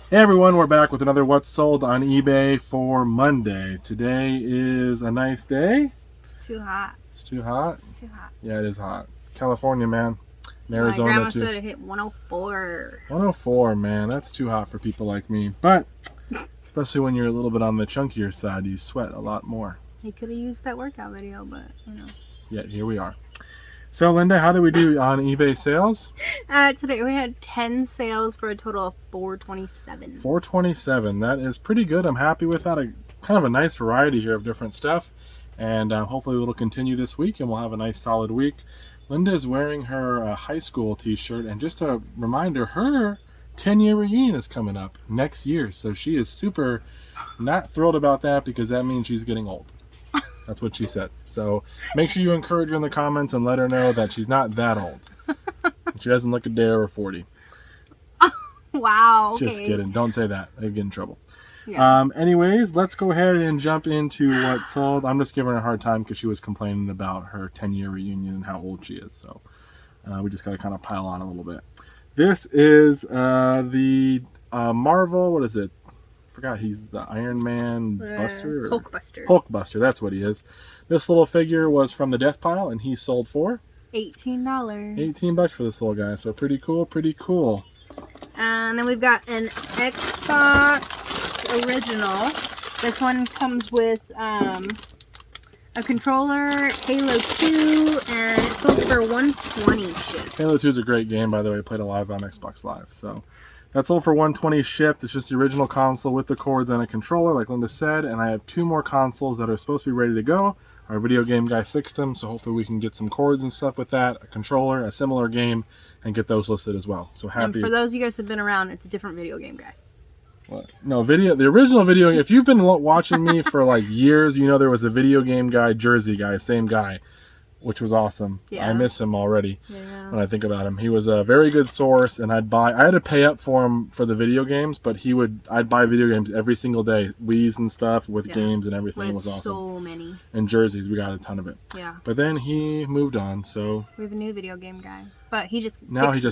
Hey everyone, we're back with another What's Sold on eBay for Monday. Today is a nice day. It's too hot. It's too hot? It's too hot. Yeah, it is hot. California, man. In My Arizona, grandma too. said it hit 104. 104, man. That's too hot for people like me. But, especially when you're a little bit on the chunkier side, you sweat a lot more. He could have used that workout video, but, you know. Yet, here we are. So, Linda, how did we do on eBay sales? Today we had 10 sales for a total of $427. $427. That is pretty good. I'm happy with that. Kind of a nice variety here of different stuff. And hopefully it'll continue this week and we'll have a nice solid week. Linda is wearing her high school t-shirt, and just a reminder, her 10-year reunion is coming up next year. So she is super not thrilled about that because that means she's getting old. That's what she said. So make sure you encourage her in the comments and let her know that she's not that old. She doesn't look a day over 40. Wow. Okay. Just kidding. Don't say that. I'd get in trouble. Yeah. Anyways, let's go ahead and jump into what's sold. I'm just giving her a hard time because she was complaining about her 10-year reunion and how old she is. So we just got to kind of pile on a little bit. This is the Marvel. What is it? I forgot. He's the Iron Man Buster. Hulkbuster. Hulkbuster. That's what he is. This little figure was from the death pile, and he sold for $18. $18 for this little guy. So pretty cool. Pretty cool. And then we've got an Xbox original. This one comes with a controller, Halo 2, and it sold for $120 shipped. Halo 2 is a great game, by the way. I played it live on Xbox Live. So that's sold for $120 shipped. It's just the original console with the cords and a controller, like Linda said. And I have 2 more consoles that are supposed to be ready to go. Our video game guy fixed them, so hopefully we can get some cords and stuff with that, a controller, a similar game, and get those listed as well. So happy. And for those of you guys who have been around, it's a different video game guy. What? No, the original video. If you've been watching me for like years, you know there was a video game guy, Jersey guy, same guy, which was awesome. Yeah. I miss him already Yeah. when I think about him. He was a very good source, and I had to pay up for him for the video games, but I'd buy video games every single day, Wii's and stuff with games and everything. It was awesome. So many. And jerseys, we got a ton of it. Yeah. But then he moved on, so We have a new video game guy, but he just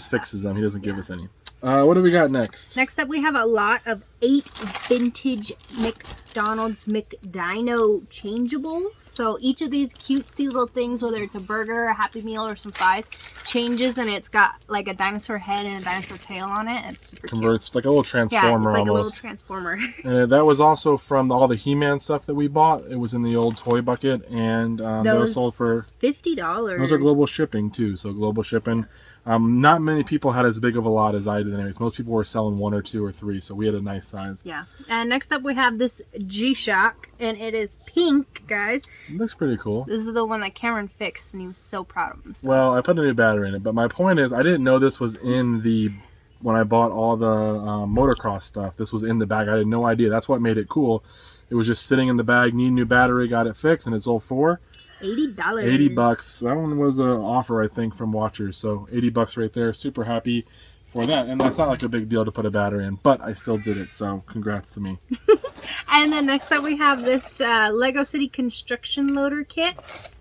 fixes them. He doesn't give us any. What do we got next? Next up, we have a lot of 8 vintage McDonald's McDino changeables. So each of these cutesy little things, whether it's a burger, a Happy Meal, or some fries, changes, and it's got like a dinosaur head and a dinosaur tail on it. It's super Converts like a little transformer. Yeah, it's like almost. a little transformer. And that was also from all the He-Man stuff that we bought. It was in the old toy bucket, and those sold for $50. Those are global shipping too, so global shipping. Not many people had as big of a lot as I did anyways. Most people were selling 1 or 2 or 3, so we had a nice size. Yeah. And next up we have this GShock, and it is pink, guys. It looks pretty cool. This is the one that Cameron fixed, and he was so proud of himself. Well, I put a new battery in it, but my point is I didn't know this was in when I bought all the motocross stuff. This was in the bag. I had no idea. That's what made it cool. It was just sitting in the bag, need a new battery, got it fixed, and it sold for $80. $80. That one was an offer, I think, from Watchers. So $80 right there. Super happy for that. And that's not like a big deal to put a battery in, but I still did it. So congrats to me. And then next up we have this Lego City construction loader kit.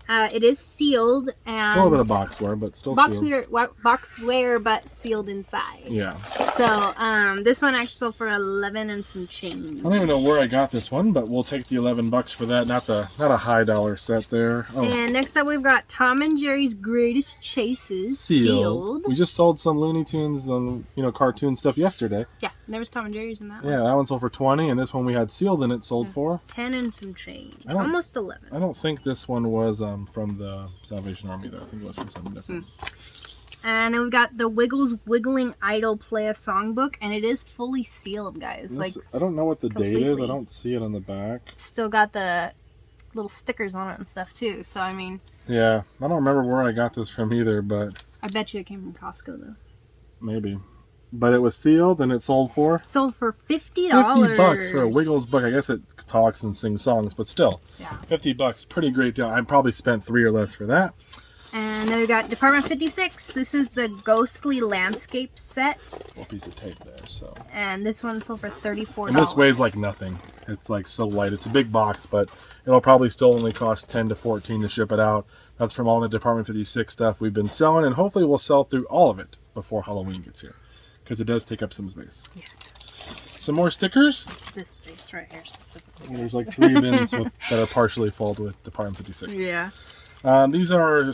It is sealed and A little bit of boxware, but still sealed. Boxware, but sealed inside. Yeah. So this one actually sold for 11 and some change. I don't even know where I got this one, but we'll take the $11 for that. Not a high dollar set there. Oh. And next up we've got Tom and Jerry's Greatest Chases sealed. We just sold some Looney Tunes and cartoon stuff yesterday. Yeah, there was Tom and Jerry's in that one. Yeah, that one sold for 20, and this one we had sealed and it sold for 10 and some change. Almost 11. I don't think this one was from the Salvation Army though. I think it was from something different. And then we've got the Wiggles Wiggling Idol Play a Songbook, and it is fully sealed, guys. I don't know what the date is. completely. I don't see it on the back. It's still got the little stickers on it and stuff too. So I mean, yeah, I don't remember where I got this from either, but I bet you it came from Costco though. maybe. But it was sealed and it sold for Sold for $50. $50 for a Wiggles book. I guess it talks and sings songs, but still, Yeah. $50, pretty great deal. I probably spent 3 or less for that. And then we got Department 56. This is the Ghostly Landscape set. Little piece of tape there, so. And this one sold for $34. And this weighs like nothing. It's like so light. It's a big box, but it'll probably still only cost 10 to 14 to ship it out. That's from all the Department 56 stuff we've been selling, and hopefully we'll sell through all of it before Halloween gets here, because it does take up some space. Yeah. Some more stickers. This space right here specifically. Well, there's like 3 bins that are partially filled with Department 56. Yeah. These are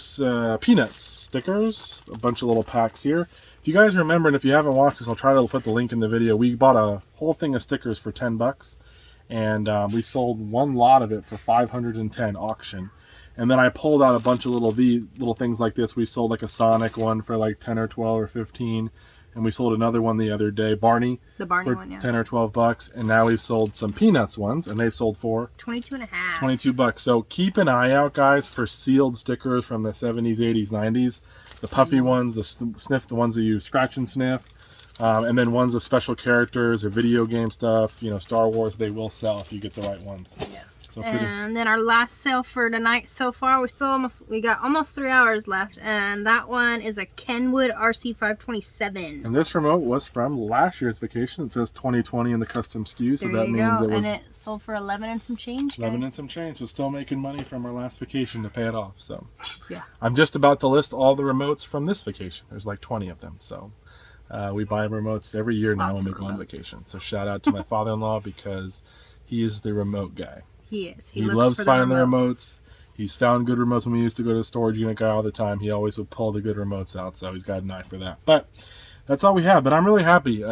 Peanuts stickers, a bunch of little packs here. If you guys remember, and if you haven't watched this, I'll try to put the link in the video. We bought a whole thing of stickers for $10, and we sold one lot of it for $510 auction. And then I pulled out a bunch of little things like this. We sold like a Sonic one for like 10 or 12 or 15. And we sold another one the other day, Barney, the Barney for one, yeah. 10 or 12 bucks. And now we've sold some Peanuts ones, and they sold for 22 and a half. 22 bucks. So keep an eye out, guys, for sealed stickers from the 70s, 80s, 90s. The puffy ones, the sniff, the ones that you scratch and sniff. And then ones of special characters or video game stuff, you know, Star Wars, they will sell if you get the right ones. Yeah. So and then our last sale for tonight so far, we got almost 3 hours left, and that one is a Kenwood RC527. And this remote was from last year's vacation. It says 2020 in the custom SKU, so there that you means go. it was and it sold for 11 and some change. 11 guys. and some change. So still making money from our last vacation to pay it off. So yeah, I'm just about to list all the remotes from this vacation. There's like 20 of them. So we buy remotes every year now when we go on vacation. So shout out to my father-in-law because he is the remote guy. He is. He loves finding the remotes. He's found good remotes when we used to go to the storage unit guy all the time. He always would pull the good remotes out, so he's got an eye for that. But that's all we have. But I'm really happy.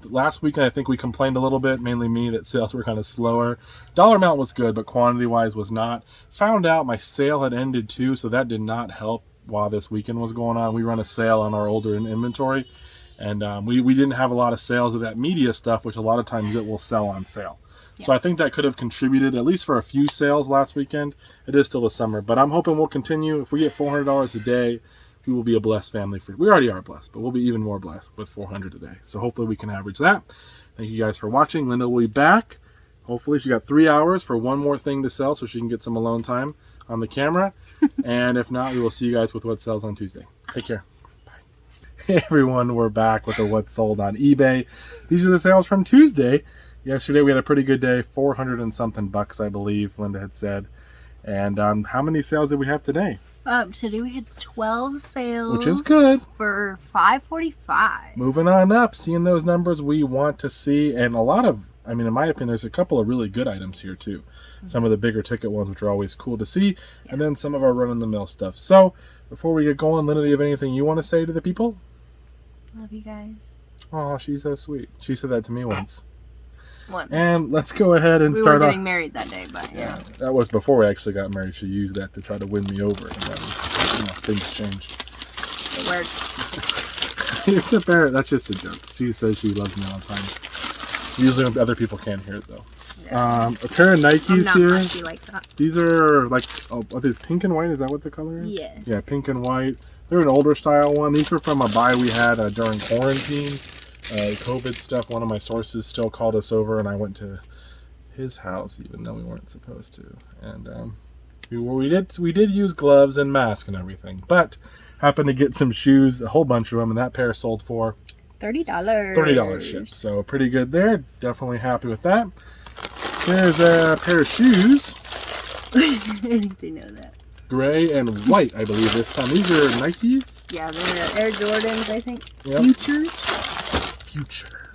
Last weekend, I think we complained a little bit, mainly me, that sales were kind of slower. Dollar amount was good, but quantity-wise was not. Found out my sale had ended too, so that did not help while this weekend was going on. We run a sale on our older inventory, and we didn't have a lot of sales of that media stuff, which a lot of times it will sell on sale. Yeah. So I think that could have contributed at least for a few sales last weekend. It is still the summer, but I'm hoping we'll continue. If we get $400 a day, we will be a blessed family. We already are blessed, but we'll be even more blessed with $400 a day. So hopefully we can average that. Thank you guys for watching. Linda will be back. Hopefully she got 3 hours for one more thing to sell so she can get some alone time on the camera. And if not, we will see you guys with what sells on Tuesday. Take care. Bye. Hey everyone, we're back with the what sold on eBay. These are the sales from Tuesday. Yesterday we had a pretty good day, 400 and something bucks, I believe Linda had said. And how many sales did we have today? Today we had 12 sales, which is good, for $545. Moving on up, seeing those numbers we want to see, and a lot of, I mean, in my opinion, there's a couple of really good items here too. Some of the bigger ticket ones, which are always cool to see, and then some of our run-of-the-mill stuff. So before we get going, Linda, do you have anything you want to say to the people? Love you guys. Oh, she's so sweet. She said that to me once. Once. And let's go ahead and start off. We were getting married that day, but yeah. That was before we actually got married. She used that to try to win me over, and then things changed. It worked. Except that's just a joke. She says she loves me all the time. Usually other people can't hear it though. Yeah. A pair of Nikes here. Like that. These are like, are these pink and white? Is that what the color is? Yes. Yeah, pink and white. They're an older style one. These were from a buy we had during quarantine. COVID stuff. One of my sources still called us over, and I went to his house even though we weren't supposed to. And we did use gloves and mask and everything, but happened to get some shoes, a whole bunch of them, and that pair sold for $30. $30 shipped. So pretty good there. Definitely happy with that. Here's a pair of shoes. I think they know that. Gray and white, I believe this time. These are Nikes. Yeah, they're Air Jordans, I think. Yep. Future.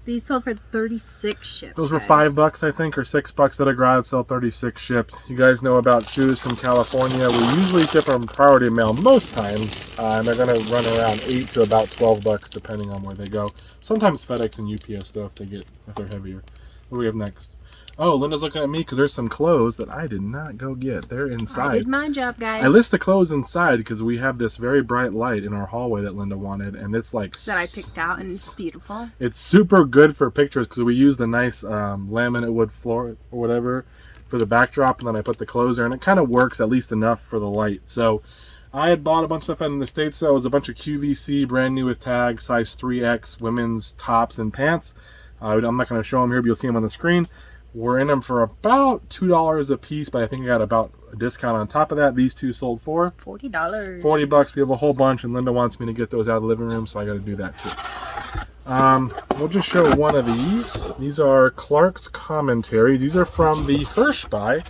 These sold for 36 shipped. Those were $5, I think, or $6 at a garage sale. 36 shipped. You guys know about shoes from California. We usually ship them priority mail most times, and they're going to run around $8 to about $12 depending on where they go. Sometimes FedEx and UPS though if they're heavier. What do we have next? Oh, Linda's looking at me because there's some clothes that I did not go get. They're inside. I did my job, guys. I list the clothes inside because we have this very bright light in our hallway that Linda wanted, and it's like that I picked out, and it's beautiful. It's super good for pictures because we use the nice laminate wood floor or whatever for the backdrop, and then I put the clothes there, and it kind of works at least enough for the light. So I had bought a bunch of stuff in the States. That was a bunch of QVC, brand new with tags, size 3X, women's tops and pants. I'm not going to show them here, but you'll see them on the screen. We're in them for about $2 a piece, but I think I got about a discount on top of that. These two sold for $40. $40. We have a whole bunch, and Linda wants me to get those out of the living room, so I got to do that too. We'll just show one of these. These are Clark's commentaries. These are from the Hirsch buy.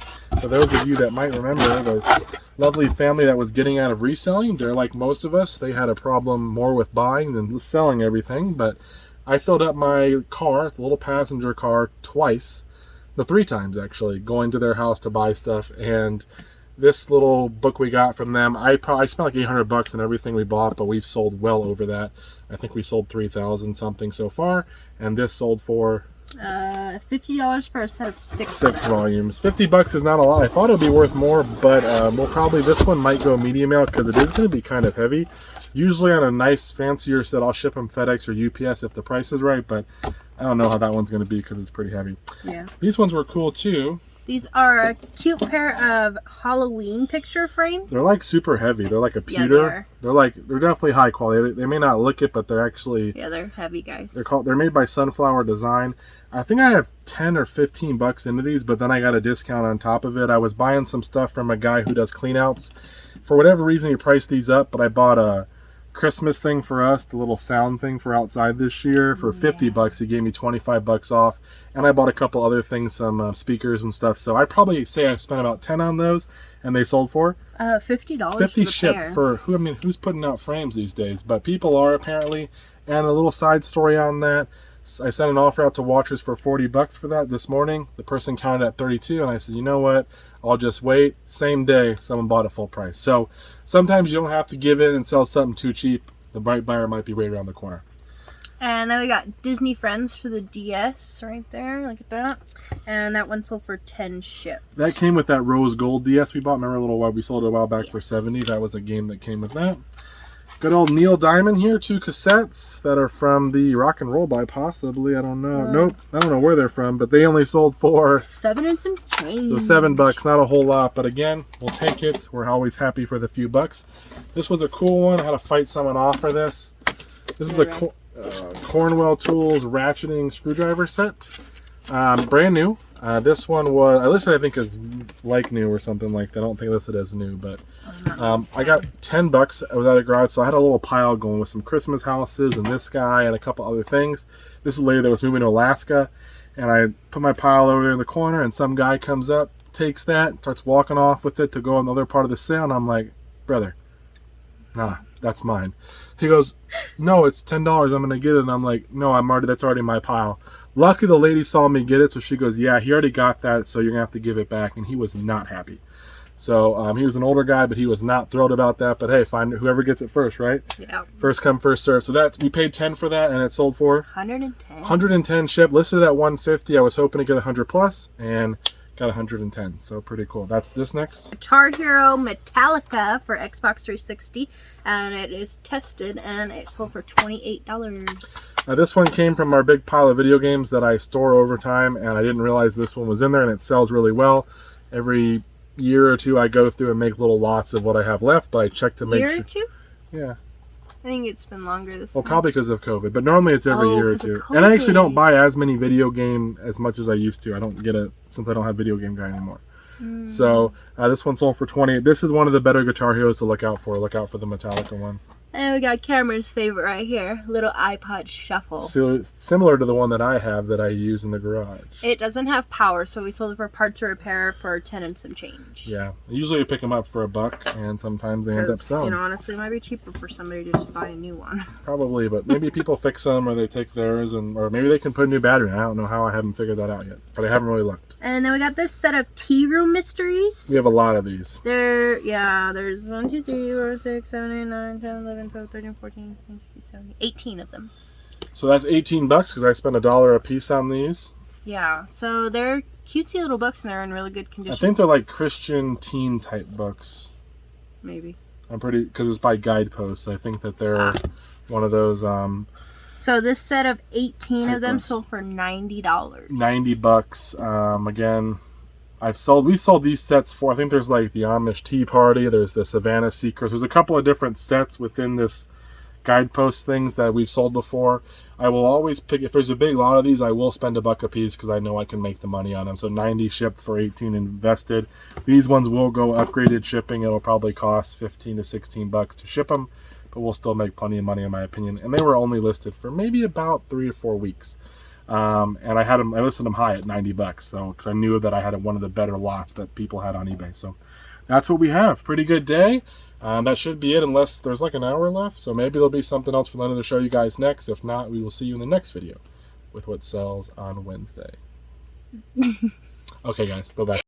For those of you that might remember, the lovely family that was getting out of reselling, they're like most of us. They had a problem more with buying than selling everything, but I filled up my car, the little passenger car, twice. No, 3 times actually, going to their house to buy stuff. And this little book we got from them, I spent like $800 on everything we bought, but we've sold well over that. I think we sold 3,000 something so far, and this sold for $50 for a set of 6 volumes. $50 is not a lot. I thought it would be worth more, but this one might go medium out because it is going to be kind of heavy. Usually on a nice fancier set, I'll ship them FedEx or UPS if the price is right, but I don't know how that one's going to be because it's pretty heavy. Yeah. These ones were cool too. These are a cute pair of Halloween picture frames. They're like super heavy. They're like a pewter. They're definitely high quality. They may not look it, but they're actually they're heavy, guys. They're made by Sunflower Design. I think I have 10 or 15 bucks into these, but then I got a discount on top of it. I was buying some stuff from a guy who does cleanouts. For whatever reason, he priced these up, but I bought a Christmas thing for us, the little sound thing for outside this year for $50. He gave me $25 off, and I bought a couple other things, some speakers and stuff. So I probably say I spent about 10 on those, and they sold for $50. 50 shipped for who's putting out frames these days? But people are apparently. And a little side story on that. I sent an offer out to Watchers for $40 for that this morning. The person counted at 32, and I said, you know what? I'll just wait. Same day, someone bought at full price. So sometimes you don't have to give in and sell something too cheap. The right buyer might be right around the corner. And then we got Disney Friends for the DS right there. Look at that. And that one sold for 10 shipped. That came with that rose gold DS we bought. Remember we sold it a while back for $70. That was a game that came with that. Good old Neil Diamond here, 2 cassettes that are from the Rock and Roll By, possibly. I don't know. Nope, I don't know where they're from, but they only sold for 7 and some change. So $7, not a whole lot, but again, we'll take it. We're always happy for the few bucks. This was a cool one. I had to fight someone off for this. This is a Cornwell Tools ratcheting screwdriver set, brand new. This one was, I listed I think as like new or something like that. I don't think I listed as new, but I got $10 without a garage, so I had a little pile going with some Christmas houses and this guy and a couple other things. This is a lady that was moving to Alaska, and I put my pile over there in the corner, and some guy comes up, takes that, starts walking off with it to go on the other part of the sale, and I'm like, brother, nah, that's mine. He goes, no, it's $10, I'm gonna get it. And I'm like, no, that's already my pile. Luckily the lady saw me get it, so she goes, yeah, he already got that, so you're gonna have to give it back. And he was not happy. So he was an older guy, but he was not thrilled about that. But hey, find whoever gets it first, right? Yeah. First come, first serve. So we paid 10 for that, and it sold for 110. 110 shipped, listed at 150. I was hoping to get 100 plus, and got 110. So pretty cool. That's this next. Guitar Hero Metallica for Xbox 360, and it is tested, and it sold for $28. This one came from our big pile of video games that I store over time, and I didn't realize this one was in there, and it sells really well. Every year or two I go through and make little lots of what I have left, but I check to make sure. Year or two? Yeah. I think it's been longer this Well, probably because of COVID, but normally it's every year or two. COVID. And I actually don't buy as many video game as much as I used to. I don't get it since I don't have Video Game Guy anymore. So this one sold for $28. This is one of the better Guitar Heroes to look out for. Look out for the Metallica one. And we got Cameron's favorite right here, little iPod Shuffle. So similar to the one that I have that I use in the garage. It doesn't have power, so we sold it for parts or repair for 10 and some change. Yeah, usually you pick them up for $1, and sometimes they end up selling. Honestly, it might be cheaper for somebody to just buy a new one. Probably, but maybe people fix them, or they take theirs, or maybe they can put a new battery in. I don't know how. I haven't figured that out yet, but I haven't really looked. And then we got this set of Tea Room Mysteries. We have a lot of these. There's 1, 2, 3, 4, 6, 7, 8, 9, 10, 11, 12, 13, 14, 15, 16, 17, 18 of them. So that's $18 because I spent $1 a piece on these. Yeah, so they're cutesy little books and they're in really good condition. I think they're like Christian teen type books. Maybe. Because it's by Guideposts. I think that they're one of those. So this set of 18 of them sold for $90. $90. Again, we sold these sets for, I think there's like the Amish Tea Party, there's the Savannah Secrets, there's a couple of different sets within this Guidepost things that we've sold before. I will always pick, if there's a big lot of these, I will spend $1 a piece because I know I can make the money on them. So 90 shipped for 18 invested. These ones will go upgraded shipping. It'll probably cost 15 to 16 bucks to ship them, but we'll still make plenty of money in my opinion. And they were only listed for maybe about 3 or 4 weeks. And I listed them high at $90, so because I knew that I had one of the better lots that people had on eBay. So that's what we have. Pretty good day. That should be it, unless there's like an hour left. So maybe there'll be something else for Linda to show you guys next. If not, we will see you in the next video with what sells on Wednesday. Okay, guys. Bye-bye.